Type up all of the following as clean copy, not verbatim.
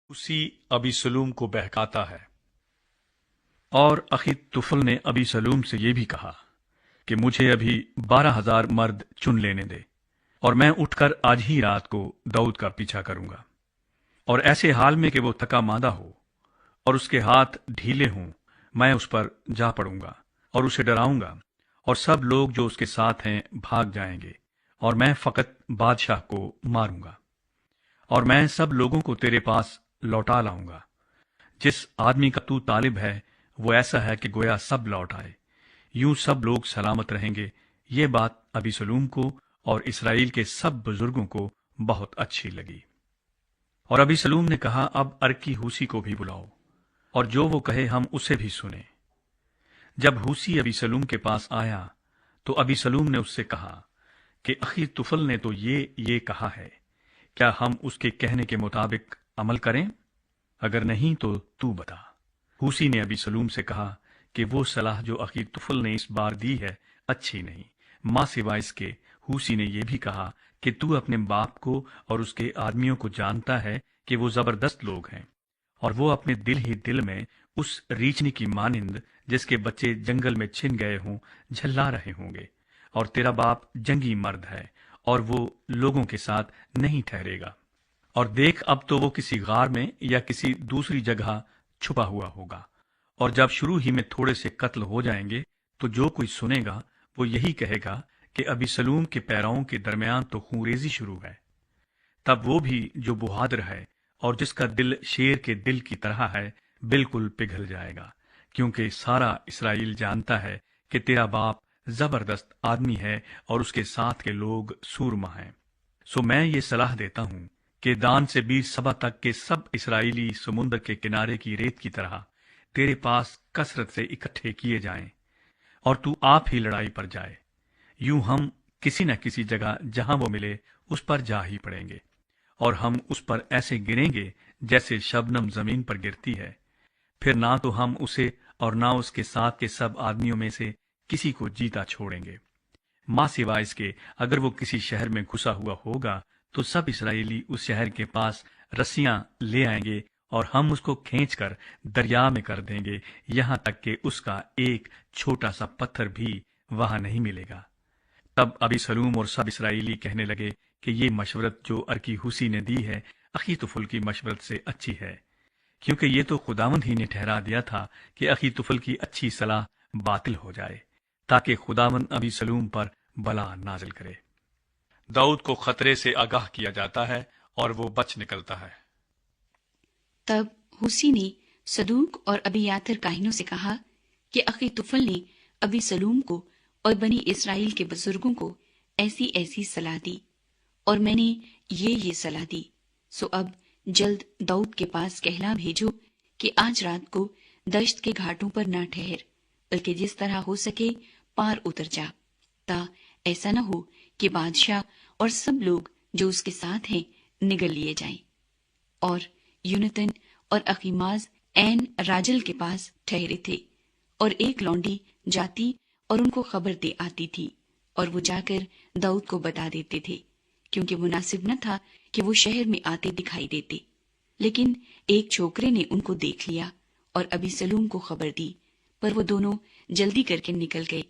उसी अबीसलूम को बहकाता है। और अखीतुफल ने अबीसलूम से ये भी कहा कि मुझे अभी 12,000 मर्द चुन लेने दे, और मैं उठकर आज ही रात को दाऊद का पीछा करूंगा। और ऐसे हाल में कि वो थका मांदा हो और उसके हाथ ढीले हों, मैं उस पर जा पड़ूंगा और उसे डराऊंगा, और सब लोग जो उसके साथ हैं भाग जाएंगे, और मैं फकत बादशाह को मारूंगा। और मैं सब लोगों को तेरे पास लौटा लाऊंगा। जिस आदमी का तू तालिब है वो ऐसा है कि गोया सब लौट आए। यूं सब लोग सलामत रहेंगे। ये बात अबीसलूम को और इसराइल के सब बुजुर्गों को बहुत अच्छी लगी। और अबीसलूम ने कहा, अब अर्की हूसी को भी बुलाओ, और जो वो कहे हम उसे भी सुने। जब हूसी अबीसलूम के पास आया तो अबीसलूम ने उससे कहा कि अखीतुफल ने तो ये कहा है, क्या हम उसके कहने के मुताबिक अमल करें? अगर नहीं तो तू बता। हूसी ने अबीसलूम से कहा कि वो सलाह जो अखीतुफल ने इस बार दी है अच्छी नहीं। मां सिवा इसके हूसी ने यह भी कहा कि तू अपने बाप को और उसके आदमियों को जानता है कि वो जबरदस्त लोग हैं, और वो अपने दिल ही दिल में उस रीछनी की मानिंद जिसके बच्चे जंगल में छिन गए हों झल्ला रहे होंगे। और तेरा बाप जंगी मर्द है और वो लोगों के साथ नहीं ठहरेगा। और देख, अब तो वो किसी गार में या किसी दूसरी जगह छुपा हुआ होगा। और जब शुरू ही में थोड़े से कत्ल हो जाएंगे तो जो कोई सुनेगा वो यही कहेगा कि अबीसलूम के पैराओं के दरमियान तो खूंरेजी शुरू है। तब वो भी जो बहादुर है और जिसका दिल शेर के दिल की तरह है बिल्कुल पिघल जाएगा, क्योंकि सारा इसराइल जानता है कि तेरा बाप जबरदस्त आदमी है और उसके साथ के लोग सूरमा हैं। सो मैं ये सलाह देता हूं कि दान से बीर सबा तक के सब इसराइली समुद्र के किनारे की रेत की तरह तेरे पास कसरत से इकट्ठे किए जाएं, और तू आप ही लड़ाई पर जाए। यूं हम किसी न किसी जगह जहां वो मिले उस पर जा ही पड़ेंगे, और हम उस पर ऐसे गिरेंगे जैसे शबनम जमीन पर गिरती है। फिर ना तो हम उसे और ना उसके साथ के सब आदमियों में से किसी को जीता छोड़ेंगे। मां सिवा इसके अगर वो किसी शहर में घुसा हुआ होगा तो सब इसराइली उस शहर के पास रस्सियां ले आएंगे, और हम उसको खींचकर दरिया में कर देंगे, यहां तक कि उसका एक छोटा सा पत्थर भी वहां नहीं मिलेगा। तब अबीसलूम और सब इसराइली कहने लगे कि ये मशवरत जो अर्की हूसी ने दी है अखीतुफल की मशवरत से अच्छी है, क्योंकि ये तो खुदावंद ही ने ठहरा दिया था कि अखीतुफल की अच्छी सलाह बातिल हो जाए, ताकि खुदावंद अबीसलूम पर बला नाजिल करे। दाऊद को खतरे से आगाह किया जाता है और वो बच निकलता है। तब हूसी ने सदूक और अबियातर काहिनों से कहा कि अखीतुफल ने अबीसलूम को और बनी इसराइल के बुजुर्गों को ऐसी ऐसी सलाह दी, और मैंने ये सलाह दी। सो अब जल्द दाऊद के पास कहला भेजो कि आज रात को दश्त के घाटों पर ना ठहर, बल्कि जिस तरह हो सके पार उतर जा, ता ऐसा न हो कि बादशाह और सब लोग जो उसके साथ हैं निगल लिए जाएं। और यूनतन और अखीमाज ऐन राजल के पास ठहरे थे, और एक लौंडी जाती और उनको खबर दे आती थी, और वो जाकर दाऊद को बता देते थे, क्योंकि मुनासिब न था कि वो शहर में आते दिखाई देते। लेकिन एक छोकरे ने उनको देख लिया और अबीसलूम को खबर दी, पर वो दोनों जल्दी करके निकल गए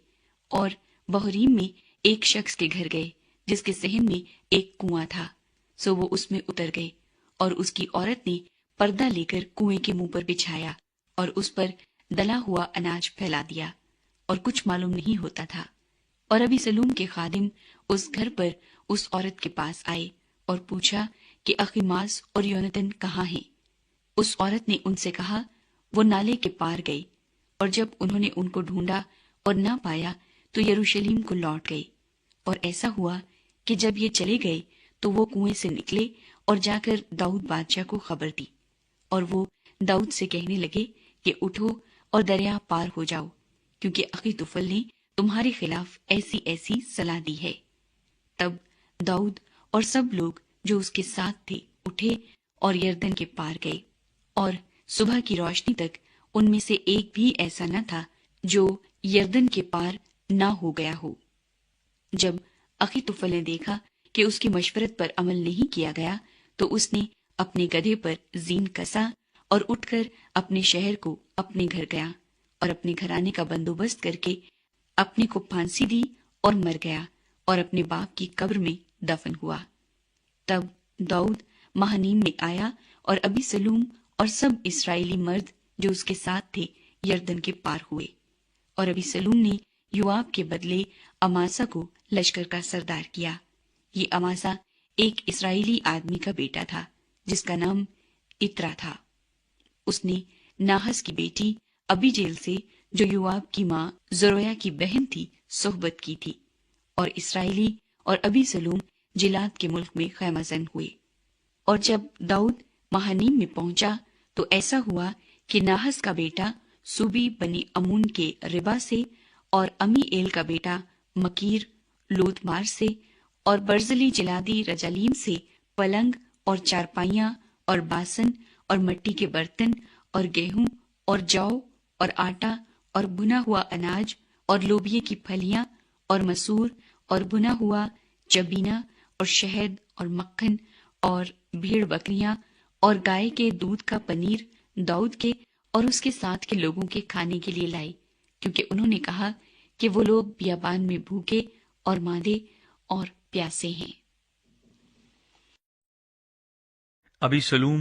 और बहरीम में एक शख्स के घर गए जिसके सहन में एक कुआं था। सो वो उसमें उतर गए, और उसकी औरत ने पर्दा लेकर कुएं के मुंह पर बिछाया और उस पर दला हुआ अनाज फैला दिया, और कुछ मालूम नहीं होता था। और अबीसलूम के खादिम उस घर पर उस औरत के पास आए और पूछा कि अखीमास और योनतन कहाँ हैं। उस औरत ने उनसे कहा, वो नाले के पार गए। और जब उन्होंने उनको ढूंढा और ना पाया तो यरूशलेम को लौट गए। और ऐसा हुआ कि जब ये चले गए तो वो कुएं से निकले और जाकर दाऊद बादशाह को खबर दी, और वो दाऊद से कहने लगे कि उठो और दरिया पार हो जाओ, क्योंकि अखीतुफल ने तुम्हारे खिलाफ ऐसी ऐसी सलाह दी है। तब दाऊद और सब लोग जो उसके साथ थे उठे और यरदन के पार गए, और सुबह की रोशनी तक उनमें से एक भी ऐसा न था जो यरदन के पार ना हो गया हो। जब अखीतुफल ने देखा कि उसकी मशवरत पर अमल नहीं किया गया तो उसने اپنے گدھے پر زین کسا اور اٹھ کر اپنے شہر کو اپنے گھر گیا اور اپنے گھرانے کا بندوبست کر کے اپنے کو پھانسی دی اور مر گیا اور اپنے باپ کی قبر میں دفن ہوا۔ تب داؤد مہنیم میں آیا اور ابی سلوم اور سب اسرائیلی مرد جو اس کے ساتھ تھے یردن کے پار ہوئے، اور ابی سلوم نے یوآب کے بدلے اماسا کو لشکر کا سردار کیا۔ یہ اماسا ایک اسرائیلی آدمی کا بیٹا تھا جس کا نام اترا تھا۔ اس نے ناحس کی بیٹی ابی جیل سے جو یوآب کی ماں زرویا کی بہن تھی صحبت کی تھی، اور اسرائیلی اور ابی سلوم جلاد کے ملک میں خیمہ زن ہوئے۔ اور جب داؤد مہنیم میں پہنچا تو ایسا ہوا کہ ناحس کا بیٹا سوبی بنی امون کے ربا سے اور امی ایل کا بیٹا مکیر لوت مار سے اور برزلی جلادی رجالیم سے پلنگ اور چارپائیاں اور باسن اور مٹی کے برتن اور گیہوں اور جو اور آٹا اور بنا ہوا اناج اور لوبیے کی پھلیاں اور مسور اور بنا ہوا چبینا اور شہد اور مکھن اور بھیڑ بکریاں اور گائے کے دودھ کا پنیر داؤد کے اور اس کے ساتھ کے لوگوں کے کھانے کے لیے لائے، کیونکہ انہوں نے کہا کہ وہ لوگ بیابان میں بھوکے اور ماندے اور پیاسے ہیں۔ ابی سلوم